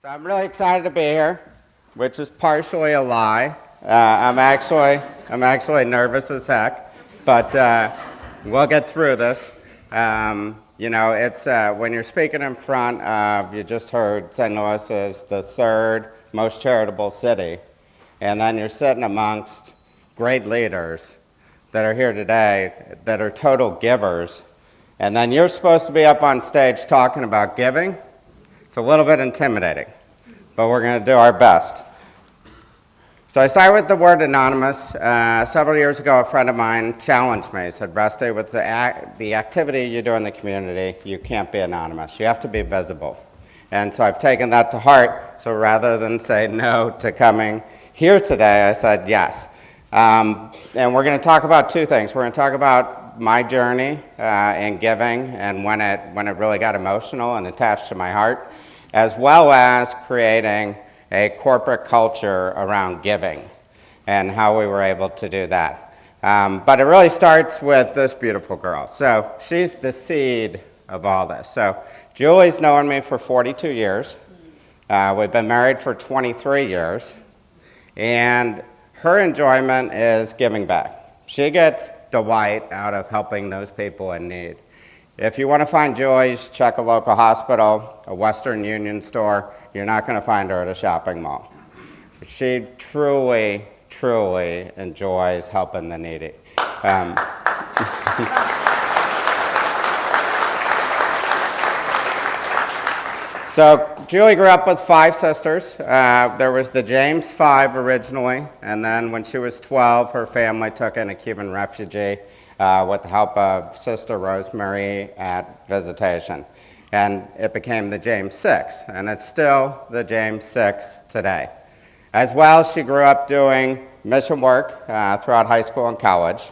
So I'm really excited to be here, which is partially a lie. I'm actually nervous as heck, but we'll get through this. It's when you're speaking in front of, you just heard St. Louis is the third most charitable city, and then you're sitting amongst great leaders that are here today that are total givers, and then you're supposed to be up on stage talking about giving. It's a little bit intimidating, but we're going to do our best. So I start with the word anonymous. Several years ago, a friend of mine challenged me. He said, Rusty, with the activity you do in the community, you can't be anonymous. You have to be visible. And so I've taken that to heart. So rather than say no to coming here today, I said yes. And we're going to talk about two things. We're going to talk about my journey in giving and when it really got emotional and attached to my heart, as well as creating a corporate culture around giving and how we were able to do that. But it really starts with this beautiful girl. So she's the seed of all this. So Julie's known me for 42 years. We've been married for 23 years. And her enjoyment is giving back. She gets delight out of helping those people in need. If you want to find Julie, you should check a local hospital, a Western Union store. You're not going to find her at a shopping mall. She truly, truly enjoys helping the needy. So Julie grew up with 5 sisters. There was the James 5 originally, and then when she was 12, her family took in a Cuban refugee with the help of Sister Rosemary at visitation. And it became the James 6, and it's still the James 6 today. As well, she grew up doing mission work throughout high school and college.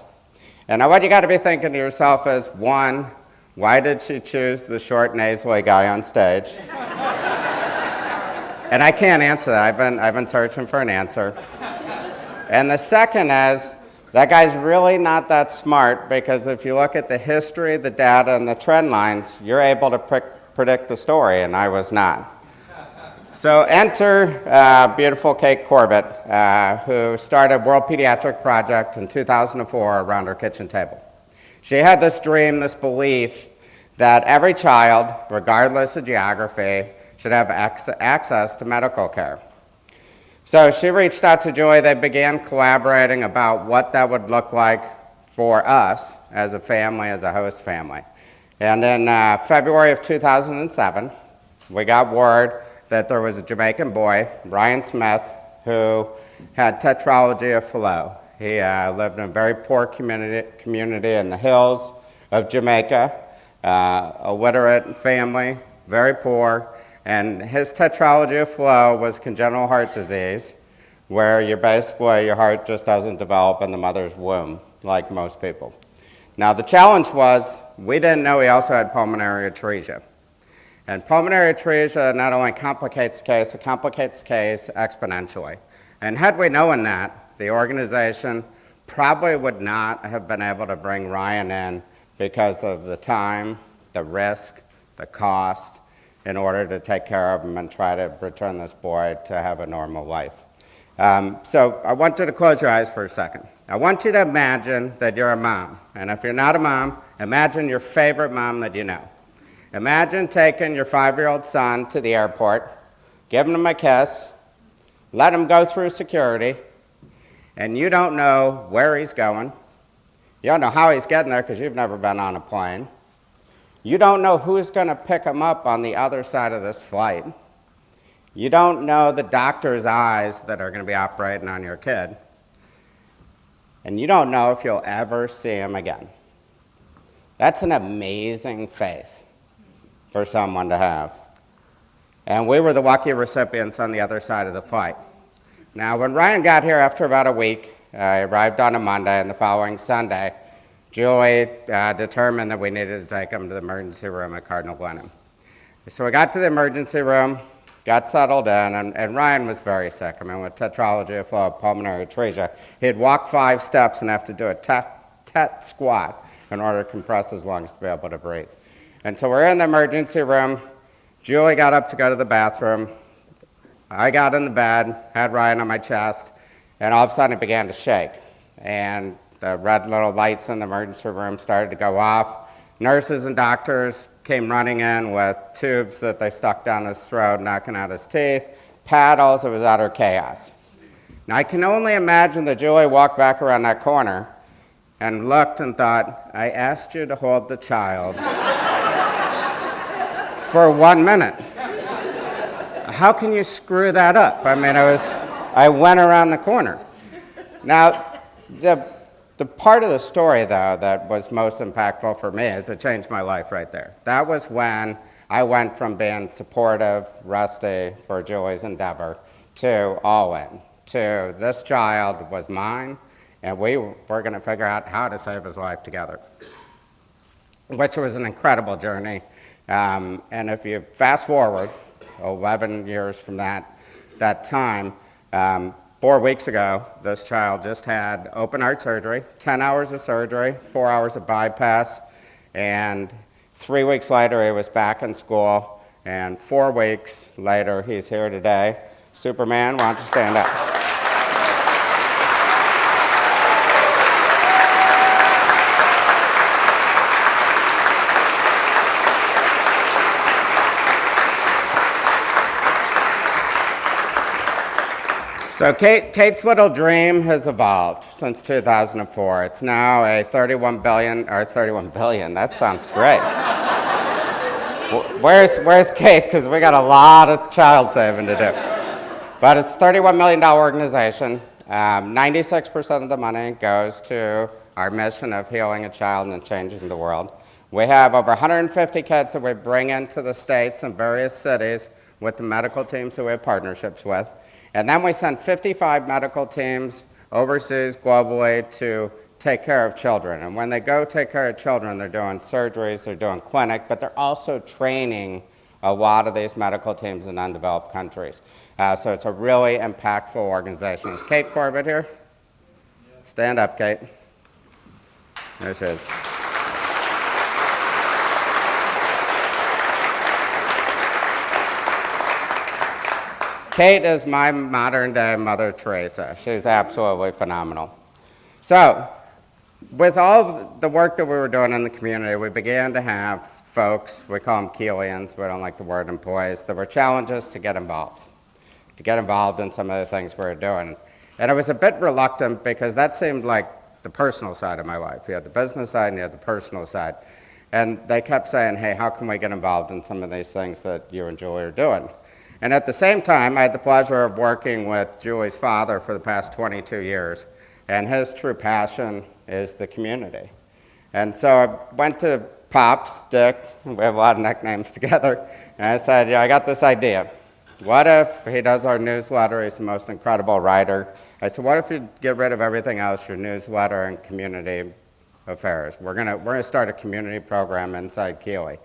And now what you got to be thinking to yourself is, one, why did she choose the short, nasally guy on stage? And I can't answer that. I've been searching for an answer. And the second is, that guy's really not that smart, because if you look at the history, the data, and the trend lines, you're able to predict the story, and I was not. So enter beautiful Kate Corbett, who started World Pediatric Project in 2004 around her kitchen table. She had this dream, this belief, that every child, regardless of geography, should have access to medical care. So she reached out to Julie. They began collaborating about what that would look like for us as a family, as a host family. And in February of 2007, we got word that there was a Jamaican boy, Ryan Smith, who had tetralogy of Fallot. He lived in a very poor community in the hills of Jamaica, illiterate family, very poor. And his tetralogy of Fallot was congenital heart disease, where your heart just doesn't develop in the mother's womb, like most people. Now, the challenge was, we didn't know he also had pulmonary atresia. And pulmonary atresia not only complicates the case, it complicates the case exponentially. And had we known that, the organization probably would not have been able to bring Ryan in because of the time, the risk, the cost, in order to take care of him and try to return this boy to have a normal life. So I want you to close your eyes for a second. I want you to imagine that you're a mom. And if you're not a mom, imagine your favorite mom that you know. Imagine taking your 5-year-old son to the airport, giving him a kiss, let him go through security, and you don't know where he's going. You don't know how he's getting there because you've never been on a plane. You don't know who's going to pick him up on the other side of this flight. You don't know the doctor's eyes that are going to be operating on your kid. And you don't know if you'll ever see him again. That's an amazing faith for someone to have. And we were the lucky recipients on the other side of the flight. Now, when Ryan got here after about a week, he arrived on a Monday, and the following Sunday, Julie determined that we needed to take him to the emergency room at Cardinal Glenham. So we got to the emergency room, got settled in, and Ryan was very sick. I mean, with tetralogy of pulmonary atresia, he'd walk 5 steps and have to do a tet squat in order to compress his lungs to be able to breathe. And so we're in the emergency room. Julie got up to go to the bathroom. I got in the bed, had Ryan on my chest, and all of a sudden it began to shake. And the red little lights in the emergency room started to go off. Nurses and doctors came running in with tubes that they stuck down his throat, knocking out his teeth, paddles. It was utter chaos. Now, I can only imagine that Julie walked back around that corner and looked and thought, I asked you to hold the child for 1 minute. How can you screw that up? I mean, I went around the corner. Now, the part of the story, though, that was most impactful for me is it changed my life right there. That was when I went from being supportive, rusty for Julie's endeavor, to all in, to this child was mine, and we were going to figure out how to save his life together, which was an incredible journey. And if you fast forward 11 years from that time, 4 weeks ago, this child just had open heart surgery, 10 hours of surgery, 4 hours of bypass, and 3 weeks later he was back in school, and 4 weeks later he's here today. Superman, why don't you stand up? So Kate's little dream has evolved since 2004. It's now a 31 billion, that sounds great. Where's Kate? Because we got a lot of child saving to do. But it's a $31 million organization. 96% of the money goes to our mission of healing a child and changing the world. We have over 150 kids that we bring into the states and various cities with the medical teams that we have partnerships with. And then we send 55 medical teams overseas globally to take care of children. And when they go take care of children, they're doing surgeries, they're doing clinic, but they're also training a lot of these medical teams in undeveloped countries. So it's a really impactful organization. Is Kate Corbett here? Stand up, Kate. There she is. Kate is my modern-day Mother Teresa. She's absolutely phenomenal. So, with all the work that we were doing in the community, we began to have folks, we call them Keeleyans, we don't like the word employees, there were challenges to get involved in some of the things we were doing. And I was a bit reluctant because that seemed like the personal side of my life. You had the business side and you had the personal side. And they kept saying, hey, how can we get involved in some of these things that you and Julie are doing? And at the same time, I had the pleasure of working with Julie's father for the past 22 years, and his true passion is the community. And so I went to Pops, Dick, we have a lot of nicknames together, and I said, I got this idea. What if he does our newsletter? He's the most incredible writer. I said, what if you get rid of everything else, your newsletter and community affairs? We're gonna start a community program inside Keeley.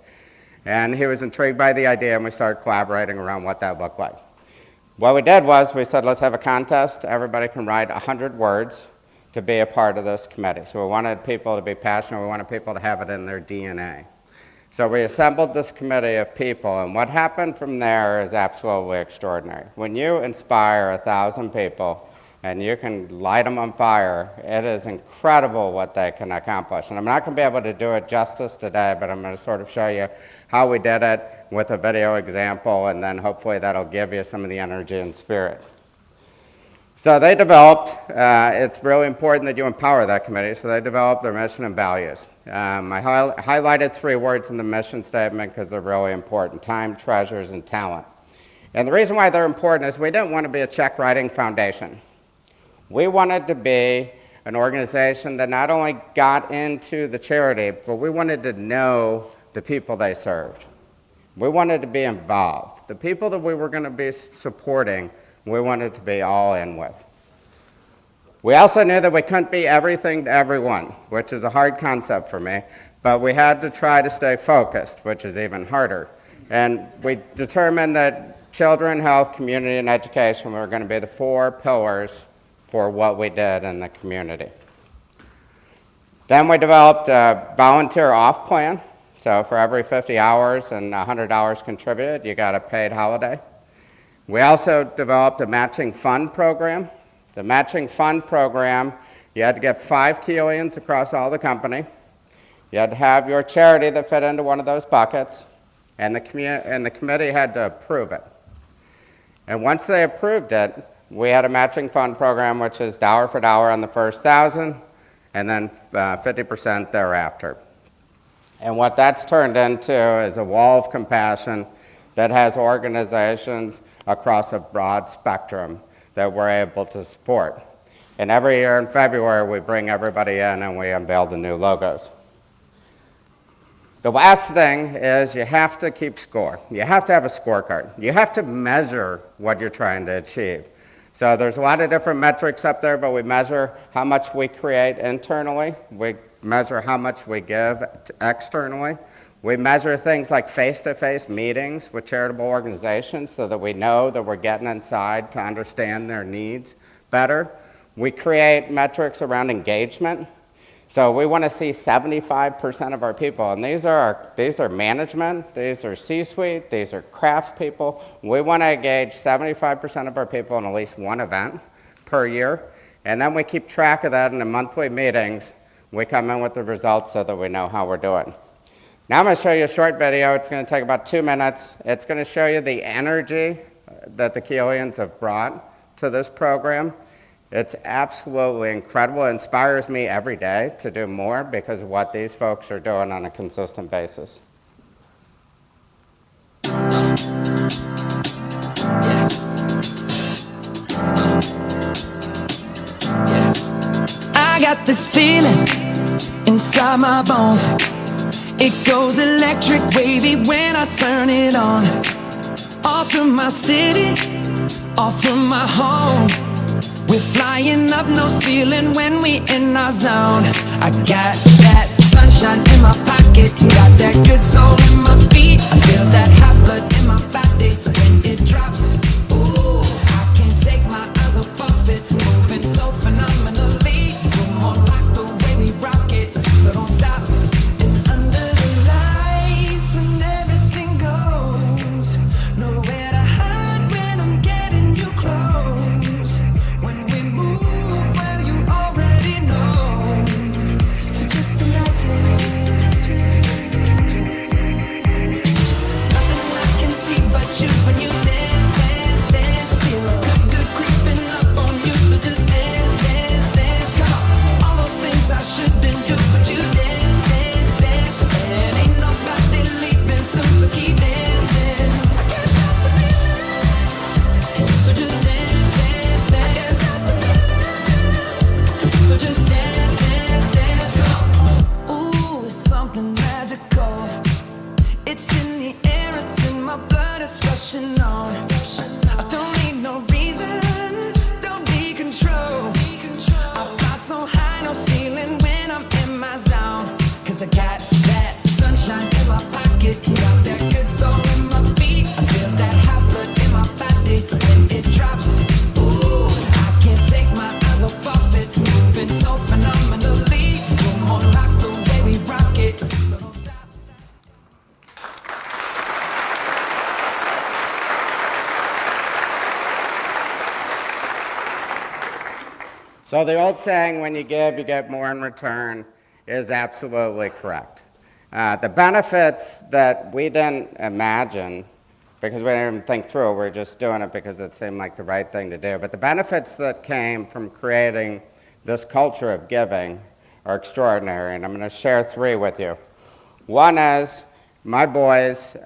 And he was intrigued by the idea, and we started collaborating around what that looked like. What we did was we said, let's have a contest. Everybody can write 100 words to be a part of this committee. So we wanted people to be passionate. We wanted people to have it in their DNA. So we assembled this committee of people, and what happened from there is absolutely extraordinary. When you inspire 1,000 people and you can light them on fire, it is incredible what they can accomplish. And I'm not going to be able to do it justice today, but I'm going to sort of show you how we did it with a video example, and then hopefully that'll give you some of the energy and spirit. So they developed, it's really important that you empower that committee, so they developed their mission and values. I highlighted 3 words in the mission statement because they're really important: time, treasures, and talent. And the reason why they're important is we didn't want to be a check-writing foundation. We wanted to be an organization that not only got into the charity, but we wanted to know the people they served. We wanted to be involved. The people that we were going to be supporting, we wanted to be all in with. We also knew that we couldn't be everything to everyone, which is a hard concept for me, but we had to try to stay focused, which is even harder. And we determined that children, health, community, and education were going to be the 4 pillars for what we did in the community. Then we developed a volunteer off plan. So for every 50 hours and $100 contributed, you got a paid holiday. We also developed a matching fund program. The matching fund program, you had to get 5 Keelyans across all the company. You had to have your charity that fit into one of those buckets, and the committee had to approve it. And once they approved it, we had a matching fund program, which is dollar for dollar on the first 1,000, and then 50% thereafter. And what that's turned into is a wall of compassion that has organizations across a broad spectrum that we're able to support. And every year in February, we bring everybody in and we unveil the new logos. The last thing is you have to keep score. You have to have a scorecard. You have to measure what you're trying to achieve. So there's a lot of different metrics up there, but we measure how much we create internally. We measure how much we give externally. We measure things like face-to-face meetings with charitable organizations so that we know that we're getting inside to understand their needs better. We create metrics around engagement. So we want to see 75% of our people, and these are management, these are C-suite, these are craftspeople. We want to engage 75% of our people in at least one event per year, and then we keep track of that in the monthly meetings. We come in with the results so that we know how we're doing. Now I'm going to show you a short video. It's going to take about 2 minutes. It's going to show you the energy that the Keelyans have brought to this program. It's absolutely incredible. It inspires me every day to do more because of what these folks are doing on a consistent basis. I got this feeling inside my bones. It goes electric wavy when I turn it on. All through my city, all through my home. We're flying up, no ceiling when we in our zone. I got that sunshine in my pocket, got that good soul in my feet. I feel that hot blood in my body when it drops. Ooh, I can't take my eyes off of it, moving so phenomenally. You're more like the way we rock it, so don't stop. And under the lights when everything goes, nowhere to hide when I'm getting you close. When we move, well, you already know. So just imagine. Nothing I can see but you when you dance, dance, dance. Feel good creeping up on you. So just dance, dance, dance. Come on. All those things I shouldn't do, but you dance, dance, dance. And ain't nobody leaving soon, so keep dancing. I can't stop the feeling. So just dance, dance, dance. So just dance, dance, dance. Ooh, it's something magical. It's in the air, it's in my blood, it's rushing on. I don't need no reason, don't need control. I fly so high, no ceiling when I'm in my zone. Cause I got that sunshine in my pocket, got that good soul in my feet. I feel that hot blood in my body when it drops. Ooh, I can't take my eyes off of it, moving so phenomenally. You're more like the way we rock it, so don't stop. So the old saying, when you give, you get more in return, is absolutely correct. The benefits that we didn't imagine, because we didn't even think through, we're just doing it because it seemed like the right thing to do, but the benefits that came from creating this culture of giving are extraordinary, and I'm going to share 3 with you. One is, my boys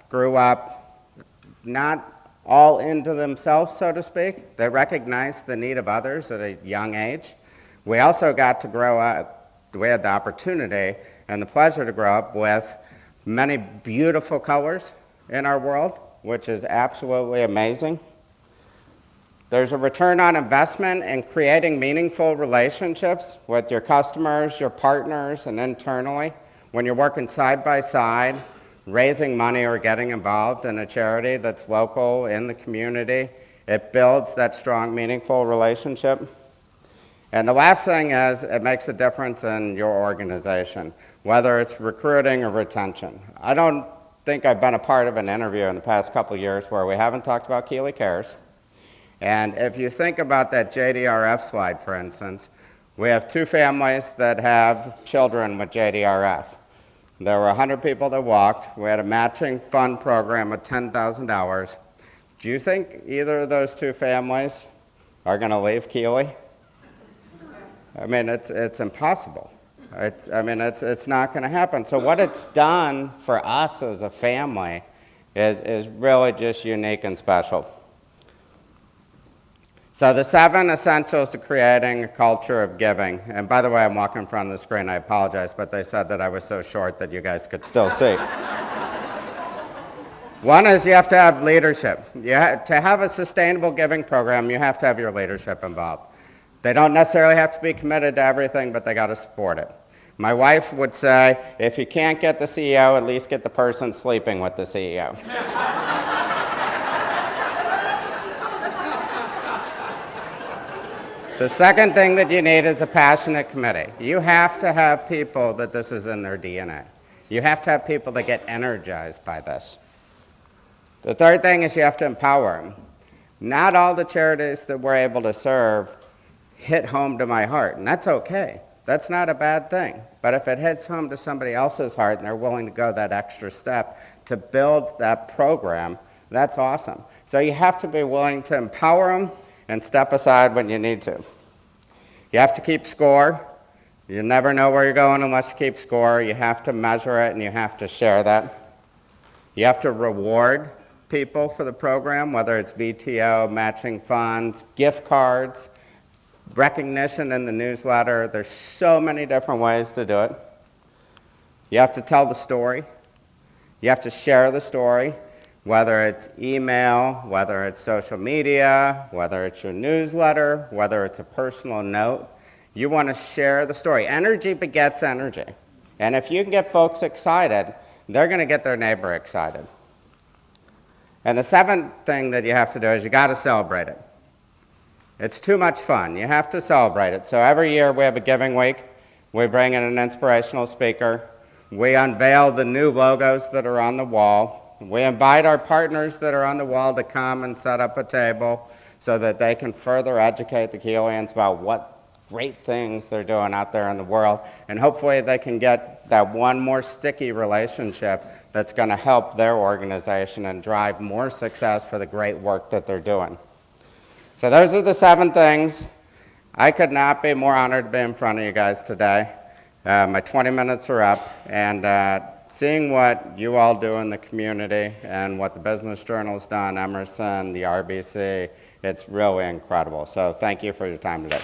grew up not all into themselves, so to speak. They recognized the need of others at a young age. We also got to grow up, we had the opportunity and the pleasure to grow up with many beautiful colors in our world, which is absolutely amazing. There's a return on investment in creating meaningful relationships with your customers, your partners, and internally. When you're working side by side, raising money or getting involved in a charity that's local in the community, it builds that strong, meaningful relationship. And the last thing is, it makes a difference in your organization, whether it's recruiting or retention. I don't think I've been a part of an interview in the past couple of years where we haven't talked about Keeley Cares. And if you think about that JDRF slide, for instance, we have 2 families that have children with JDRF. There were 100 people that walked. We had a matching fund program of $10,000. Do you think either of those 2 families are going to leave Keeley? I mean, it's impossible. It's not going to happen. So what it's done for us as a family is really just unique and special. So the 7 essentials to creating a culture of giving. And by the way, I'm walking in front of the screen. I apologize, but they said that I was so short that you guys could still see. One is you have to have leadership. To have a sustainable giving program, you have to have your leadership involved. They don't necessarily have to be committed to everything, but they got to support it. My wife would say, if you can't get the CEO, at least get the person sleeping with the CEO. The second thing that you need is a passionate committee. You have to have people that this is in their DNA. You have to have people that get energized by this. The third thing is you have to empower them. Not all the charities that we're able to serve hit home to my heart, and that's okay. That's not a bad thing. But if it hits home to somebody else's heart and they're willing to go that extra step to build that program, that's awesome. So you have to be willing to empower them and step aside when you need to. You have to keep score. You never know where you're going unless you keep score. You have to measure it and you have to share that. You have to reward people for the program, whether it's VTO, matching funds, gift cards, recognition in the newsletter. There's so many different ways to do it. You have to tell the story. You have to share the story, whether it's email, whether it's social media, whether it's your newsletter, whether it's a personal note. You want to share the story. Energy begets energy. And if you can get folks excited, they're going to get their neighbor excited. And the 7th thing that you have to do is you got to celebrate it. It's too much fun. You have to celebrate it. So every year we have a giving week. We bring in an inspirational speaker. We unveil the new logos that are on the wall. We invite our partners that are on the wall to come and set up a table so that they can further educate the Keeleyans about what great things they're doing out there in the world. And hopefully they can get that one more sticky relationship that's going to help their organization and drive more success for the great work that they're doing. So those are the 7 things. I could not be more honored to be in front of you guys today. My 20 minutes are up, and seeing what you all do in the community and what the Business Journal's done, Emerson, the RBC, it's really incredible. So thank you for your time today.